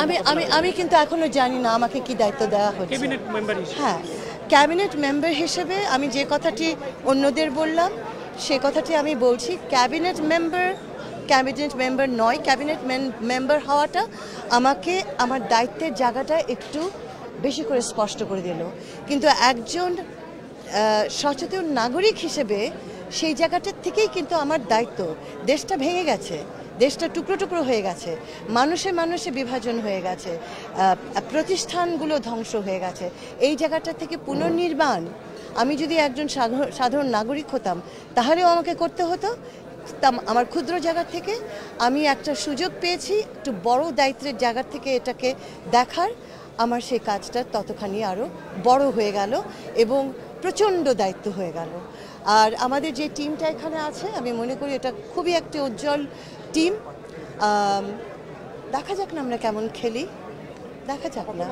আমি আমি আমি কিন্তু এখনো জানি না আমাকে কি দায়িত্ব দেওয়া হচ্ছে। ক্যাবিনেট মেম্বার হিসেবে হ্যাঁ, ক্যাবিনেট মেম্বার হিসেবে আমি যে কথাটি অন্যদের বললাম সে কথাটি আমি বলছি। ক্যাবিনেট মেম্বার নয়, ক্যাবিনেট মেম্বার হওয়াটা আমাকে আমার দায়িত্বের জায়গাটা একটু বেশি করে স্পষ্ট করে দিল। কিন্তু একজন সচেতন নাগরিক হিসেবে সেই জায়গাটার থেকেই কিন্তু আমার দায়িত্ব। দেশটা ভেঙে গেছে, দেশটা টুকরো টুকরো হয়ে গেছে, মানুষে মানুষে বিভাজন হয়ে গেছে, প্রতিষ্ঠানগুলো ধ্বংস হয়ে গেছে। এই জায়গাটা থেকে পুনর্নির্মাণ আমি যদি একজন সাধারণ নাগরিক হতাম তাহলেও আমাকে করতে হতো। আমার ক্ষুদ্র জায়গা থেকে আমি একটা সুযোগ পেয়েছি একটু বড় দায়িত্বের জায়গা থেকে এটাকে দেখার। আমার সেই কাজটা ততখানি আরও বড় হয়ে গেল এবং প্রচণ্ড দায়িত্ব হয়ে গেল। আর আমাদের যে টিমটা এখানে আছে আমি মনে করি এটা খুবই একটি উজ্জ্বল টিম। দেখা যাক না আমরা কেমন খেলি, দেখা যাক না।